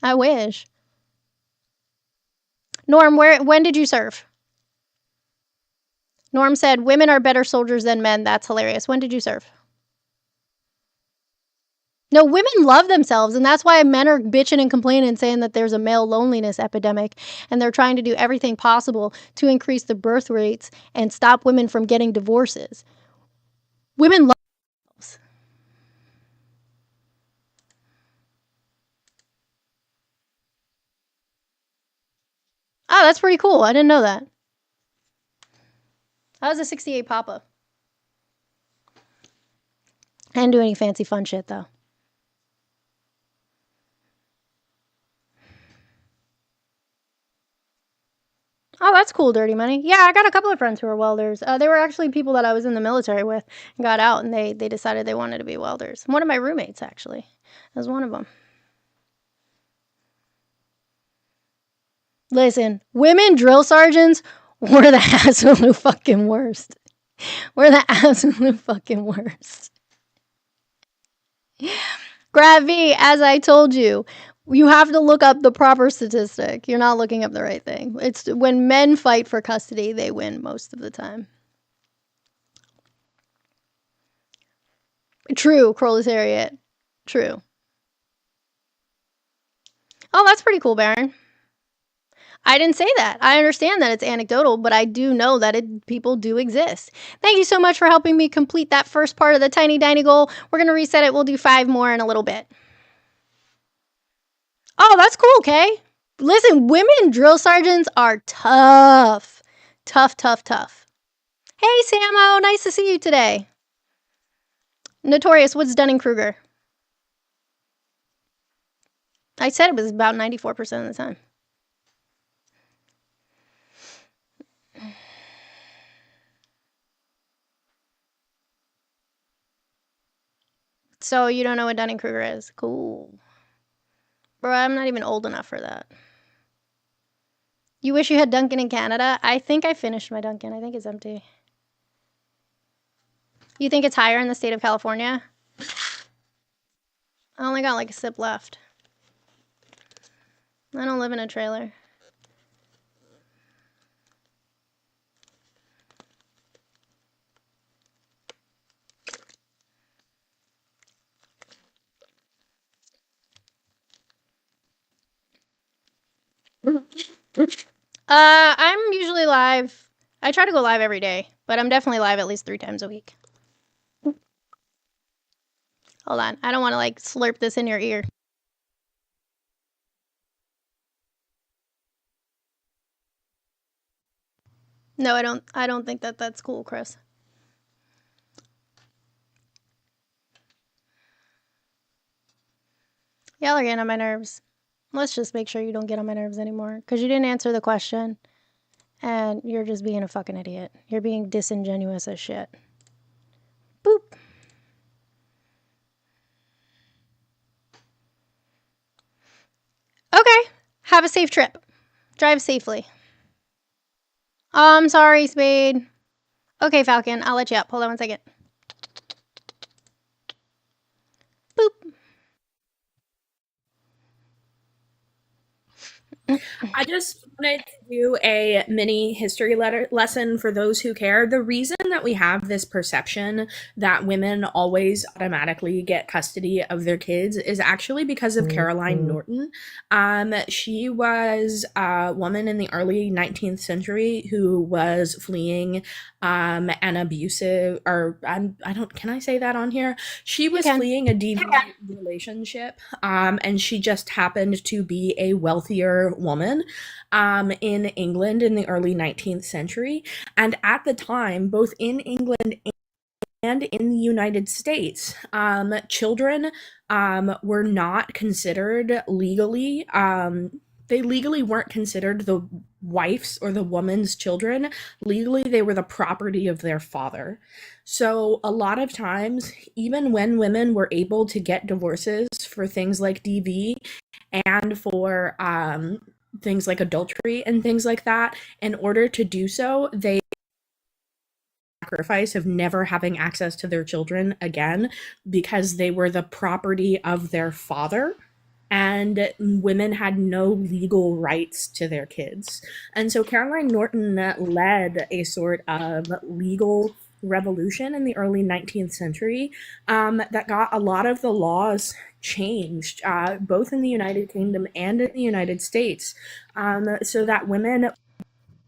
I wish. Norm, when did you serve? Norm said, women are better soldiers than men. That's hilarious. When did you serve? No, women love themselves, and that's why men are bitching and complaining, saying that there's a male loneliness epidemic, and they're trying to do everything possible to increase the birth rates and stop women from getting divorces. Women love themselves. Oh, that's pretty cool. I didn't know that. I was a 68 Papa. I didn't do any fancy fun shit, though. Oh, that's cool, Dirty Money. Yeah, I got a couple of friends who are welders. They were actually people that I was in the military with and got out, and they decided they wanted to be welders. One of my roommates, actually, was one of them. Listen, women drill sergeants were the absolute fucking worst. We're the absolute fucking worst. Gravy, as I told you, you have to look up the proper statistic. You're not looking up the right thing. It's when men fight for custody, they win most of the time. True, proletariat. True. Oh, that's pretty cool, Baron. I didn't say that. I understand that it's anecdotal, but I do know that people do exist. Thank you so much for helping me complete that first part of the Tiny Tiny goal. We're going to reset it. We'll do 5 more in a little bit. Oh, that's cool, Kay. Listen, women drill sergeants are tough. Tough, tough, tough. Hey, Samo. Nice to see you today. Notorious, what's Dunning-Kruger? I said it was about 94% of the time. So you don't know what Dunning-Kruger is? Cool. Bro, I'm not even old enough for that. You wish you had Dunkin' in Canada? I think I finished my Dunkin'. I think it's empty. You think it's higher in the state of California? I only got like a sip left. I don't live in a trailer. I'm usually live. I try to go live every day, but I'm definitely live at least 3 times a week. Hold on. I don't want to like slurp this in your ear. No, I don't think that that's cool, Chris. Y'all are getting on my nerves. Let's just make sure you don't get on my nerves anymore, because you didn't answer the question, and you're just being a fucking idiot. You're being disingenuous as shit. Boop. Okay. Have a safe trip. Drive safely. Oh, I'm sorry, Spade. Okay, Falcon. I'll let you up. Hold on one second. Boop. I just wanted to do a mini history lesson for those who care. The reason that we have this perception that women always automatically get custody of their kids is actually because of Caroline Norton. She was a woman in the early 19th century who was fleeing an abusive, or I don't, can I say that on here? She was fleeing a deviant relationship, and she just happened to be a wealthier woman in England in the early 19th century. And at the time, both in England and in the United States, children were not considered legally. They legally weren't considered the wife's or the woman's children. Legally, they were the property of their father. So, a lot of times, even when women were able to get divorces for things like DV and for things like adultery and things like that, in order to do so, they sacrifice of never having access to their children again because they were the property of their father and women had no legal rights to their kids. And so Caroline Norton led a sort of legal revolution in the early 19th century that got a lot of the laws changed, both in the United Kingdom and in the United States, so that women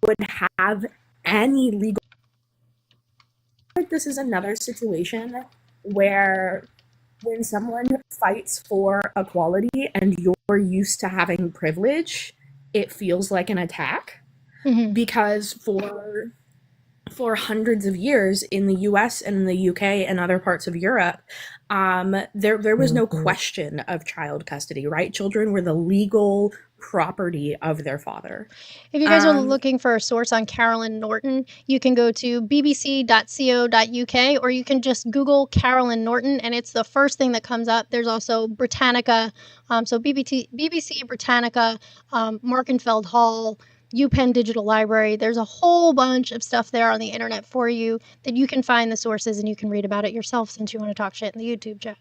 would have any legal. This is another situation where when someone fights for equality and you're used to having privilege, it feels like an attack. Mhm. Because for hundreds of years in the US and in the UK and other parts of Europe, there was no question of child custody, right? Children were the legal property of their father. If you guys are looking for a source on Caroline Norton, you can go to bbc.co.uk or you can just Google Caroline Norton and it's the first thing that comes up. There's also Britannica, so BBC Britannica, Markenfeld Hall, UPenn Digital Library. There's a whole bunch of stuff there on the internet for you that you can find the sources and you can read about it yourself since you want to talk shit in the YouTube chat.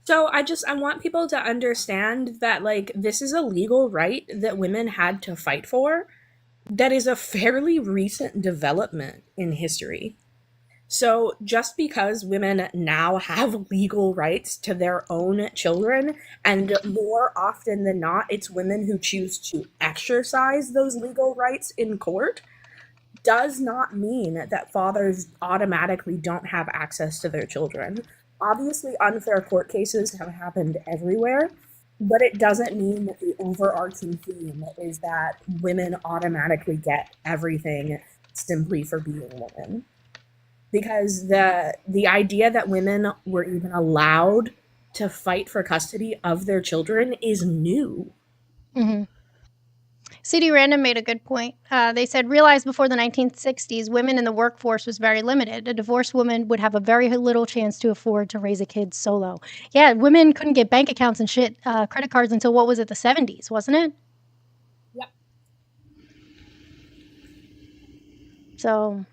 So I want people to understand that like this is a legal right that women had to fight for that is a fairly recent development in history. So just because women now have legal rights to their own children, and more often than not, it's women who choose to exercise those legal rights in court, does not mean that fathers automatically don't have access to their children. Obviously, unfair court cases have happened everywhere, but it doesn't mean that the overarching theme is that women automatically get everything simply for being women. Because the idea that women were even allowed to fight for custody of their children is new. Mm-hmm. CD Random made a good point. They said, realize before the 1960s, women in the workforce was very limited. A divorced woman would have a very little chance to afford to raise a kid solo. Yeah, women couldn't get bank accounts and shit, credit cards until what was it, the 70s, wasn't it? Yep. So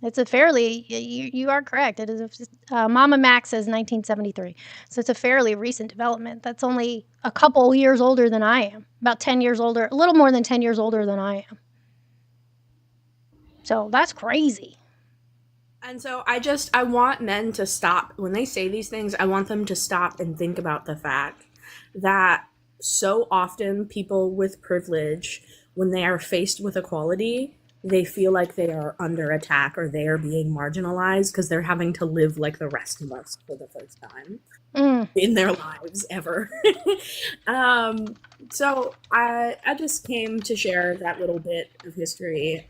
it's a fairly, you are correct. It is Mama Max says 1973. So it's a fairly recent development. That's only a couple years older than I am. About 10 years older, a little more than 10 years older than I am. So that's crazy. And so I want men to stop. When they say these things, I want them to stop and think about the fact that so often people with privilege, when they are faced with equality, they feel like they are under attack or they are being marginalized because they're having to live like the rest of us for the first time in their lives ever. So I just came to share that little bit of history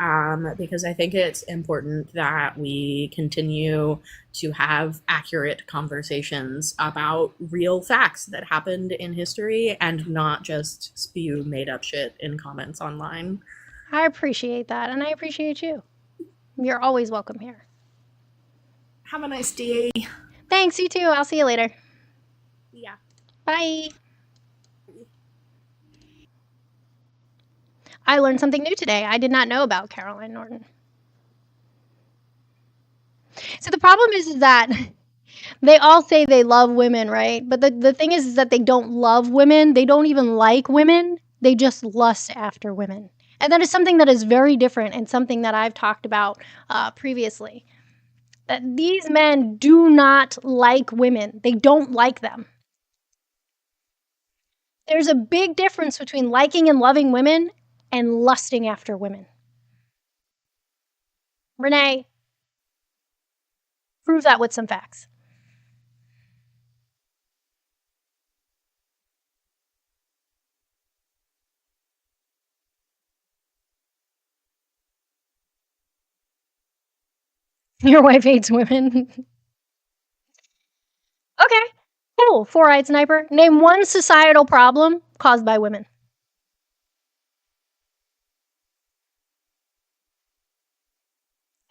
because I think it's important that we continue to have accurate conversations about real facts that happened in history and not just spew made up shit in comments online. I appreciate that, and I appreciate you. You're always welcome here. Have a nice day. Thanks, you too. I'll see you later. Yeah. Bye. I learned something new today. I did not know about Caroline Norton. So the problem is that they all say they love women, right? But the thing is that they don't love women. They don't even like women. They just lust after women. And that is something that is very different and something that I've talked about previously. That these men do not like women. They don't like them. There's a big difference between liking and loving women and lusting after women. Renee, prove that with some facts. Your wife hates women. Okay, cool. Four-eyed sniper. Name one societal problem caused by women.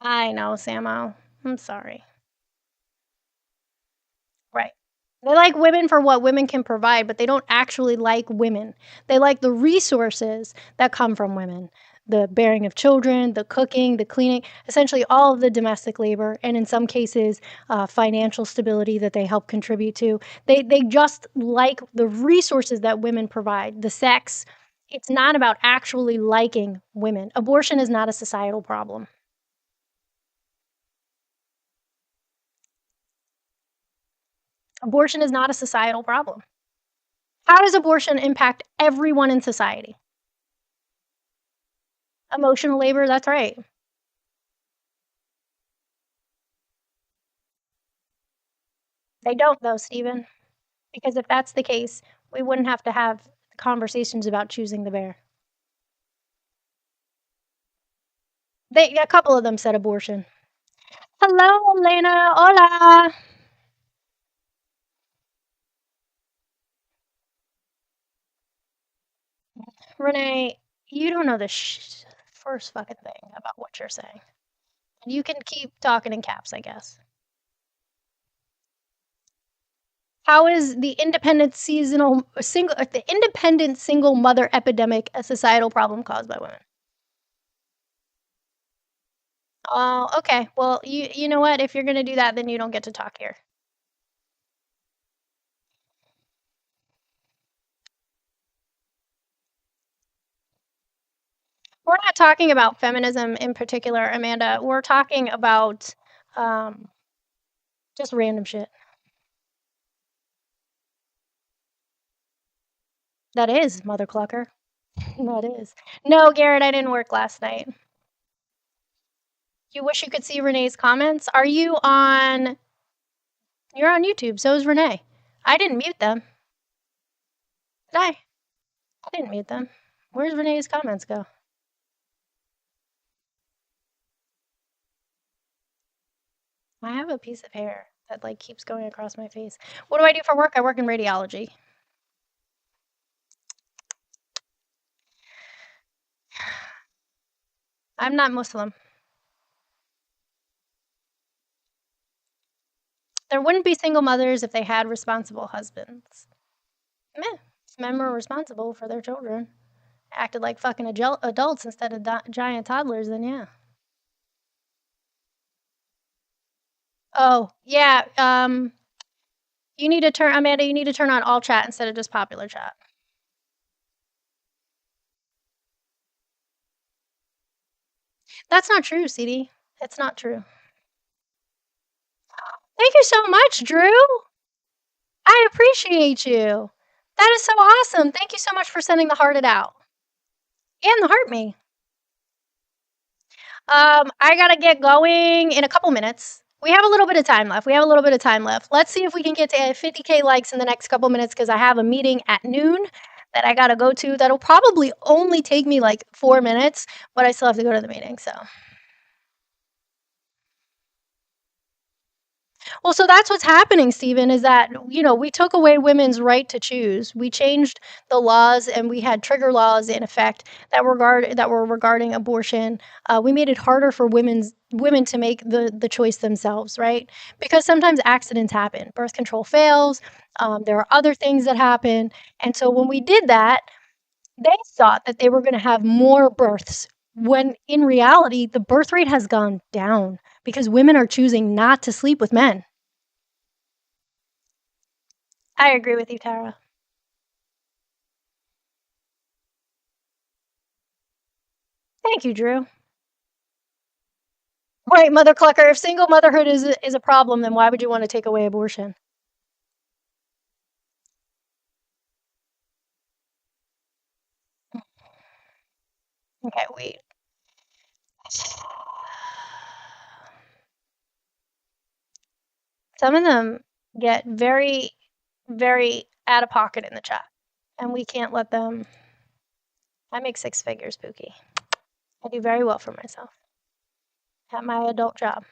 I know, Samo. I'm sorry. Right. They like women for what women can provide, but they don't actually like women. They like the resources that come from women. The bearing of children, the cooking, the cleaning, essentially all of the domestic labor, and in some cases, financial stability that they help contribute to. They just like the resources that women provide, the sex. It's not about actually liking women. Abortion is not a societal problem. Abortion is not a societal problem. How does abortion impact everyone in society? Emotional labor, that's right. They don't, though, Stephen. Because if that's the case, we wouldn't have to have conversations about choosing the bear. A couple of them said abortion. Hello, Elena. Hola. Renee, you don't know the first fucking thing about what you're saying. You can keep talking in caps, I guess. How is the independent single mother epidemic a societal problem caused by women? Oh, okay. Well, you know what? If you're gonna do that, then you don't get to talk here. We're not talking about feminism in particular, Amanda. We're talking about um, just random shit. That is mother clucker. That is. No, Garrett, I didn't work last night. You wish you could see Renee's comments? Are you on? You're on YouTube. So is Renee. I didn't mute them. Did I? I didn't mute them. Where's Renee's comments go? I have a piece of hair that like keeps going across my face. What do I do for work? I work in radiology. I'm not Muslim. There wouldn't be single mothers if they had responsible husbands. Meh. If men were responsible for their children, acted like fucking adults instead of giant toddlers, then yeah. Oh, yeah. You need to turn, Amanda, you need to turn on all chat instead of just popular chat. That's not true, CD. It's not true. Thank you so much, Drew. I appreciate you. That is so awesome. Thank you so much for sending the hearted out. And the heart me. I gotta get going in a couple minutes. We have a little bit of time left. Let's see if we can get to 50K likes in the next couple minutes because I have a meeting at noon that I gotta go to. That'll probably only take me like 4 minutes, but I still have to go to the meeting, so. Well, so that's what's happening, Stephen, is that, we took away women's right to choose. We changed the laws and we had trigger laws in effect that were regarding abortion. We made it harder for women to make the choice themselves, right? Because sometimes accidents happen. Birth control fails. There are other things that happen. And so when we did that, they thought that they were going to have more births when in reality, the birth rate has gone down because women are choosing not to sleep with men. I agree with you, Tara. Thank you, Drew. Right, Mother Clucker. If single motherhood is a problem, then why would you want to take away abortion? Okay, wait. Some of them get very, very out of pocket in the chat, and we can't let them. I make 6 figures, Pookie. I do very well for myself at my adult job.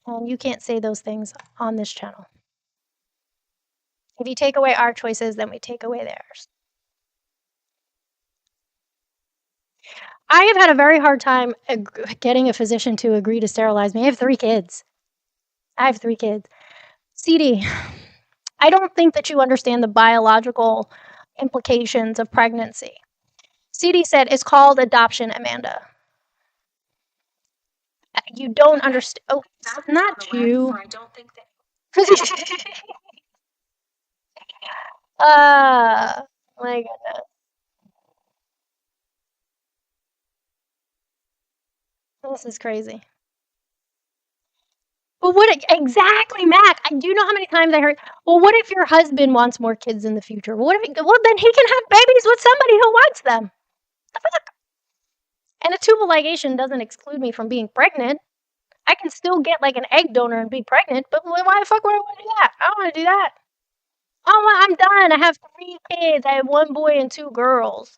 And you can't say those things on this channel. If you take away our choices, then we take away theirs. I have had a very hard time getting a physician to agree to sterilize me. I have 3 kids. CD, I don't think that you understand the biological implications of pregnancy. CD said it's called adoption, Amanda. You don't understand. Oh, not you. I don't think that. My goodness. This is crazy. But what exactly, Mac? I do know how many times I heard, well, what if your husband wants more kids in the future? Well, then he can have babies with somebody who wants them. The fuck? And a tubal ligation doesn't exclude me from being pregnant. I can still get like an egg donor and be pregnant, but why the fuck would I want to do that? I don't want to do that. Oh, I'm done. I have 3 kids. I have 1 boy and 2 girls.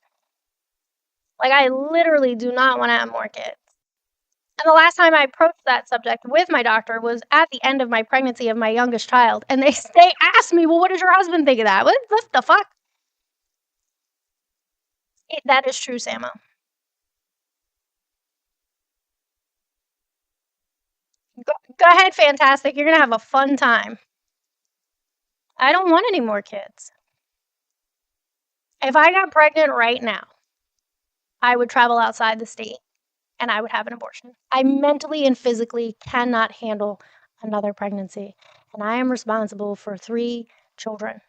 Like, I literally do not want to have more kids. And the last time I approached that subject with my doctor was at the end of my pregnancy of my youngest child. And they asked me, well, what does your husband think of that? What the fuck? That is true, Samo. Go ahead, fantastic. You're going to have a fun time. I don't want any more kids. If I got pregnant right now, I would travel outside the state and I would have an abortion. I mentally and physically cannot handle another pregnancy. And I am responsible for 3 children.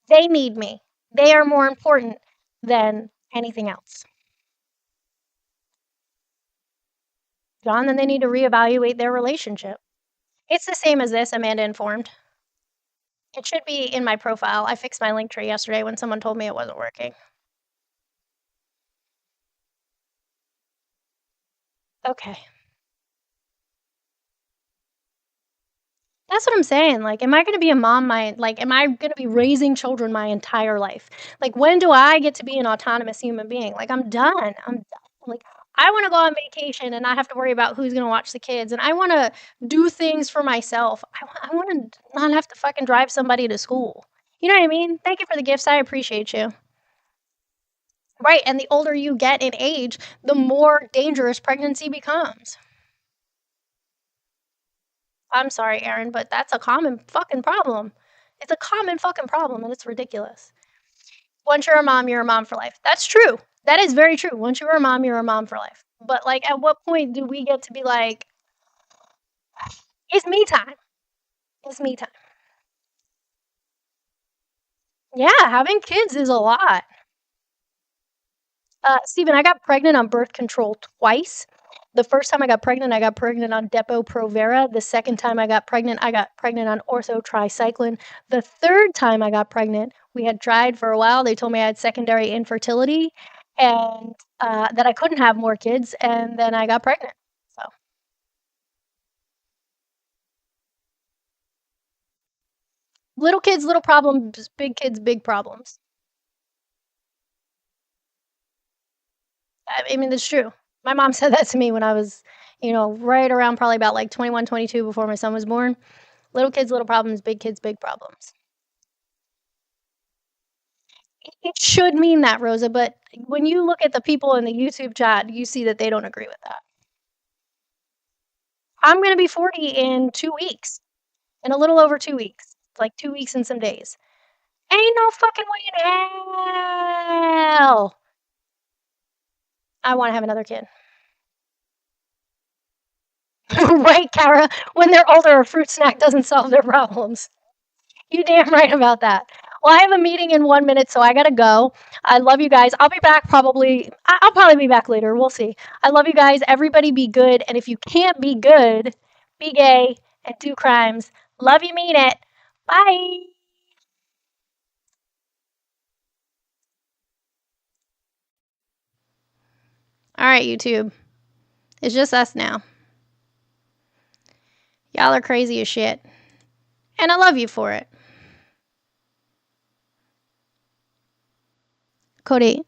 They need me. They are more important than anything else. John, then they need to reevaluate their relationship. It's the same as this, Amanda informed. It should be in my profile. I fixed my link tree yesterday when someone told me it wasn't working. Okay. That's what I'm saying. Like, am I going to be a mom am I going to be raising children my entire life? Like, when do I get to be an autonomous human being? Like, I'm done. Like, I want to go on vacation and not have to worry about who's going to watch the kids. And I want to do things for myself. I want to not have to fucking drive somebody to school. You know what I mean? Thank you for the gifts. I appreciate you. Right. And the older you get in age, the more dangerous pregnancy becomes. I'm sorry, Aaron, but that's a common fucking problem. It's a common fucking problem, and it's ridiculous. Once you're a mom for life. That's true. That is very true. Once you're a mom for life. But, like, at what point do we get to be like, it's me time. It's me time. Yeah, having kids is a lot. Steven, I got pregnant on birth control twice. The first time I got pregnant on Depo-Provera. The second time I got pregnant on orthotricycline. The third time I got pregnant, we had tried for a while. They told me I had secondary infertility and that I couldn't have more kids, and then I got pregnant. So little kids, little problems. Big kids, big problems. I mean, it's true. My mom said that to me when I was, right around probably about like 21, 22 before my son was born. Little kids, little problems. Big kids, big problems. It should mean that, Rosa, but when you look at the people in the YouTube chat, you see that they don't agree with that. I'm going to be 40 in 2 weeks. In a little over 2 weeks. Like 2 weeks and some days. Ain't no fucking way in hell I want to have another kid. Right, Kara? When they're older, a fruit snack doesn't solve their problems. You damn right about that. Well, I have a meeting in 1 minute, so I gotta go. I love you guys. I'll be back probably. I'll probably be back later. We'll see. I love you guys. Everybody be good. And if you can't be good, be gay and do crimes. Love you, mean it. Bye. All right, YouTube. It's just us now. Y'all are crazy as shit. And I love you for it. Cody.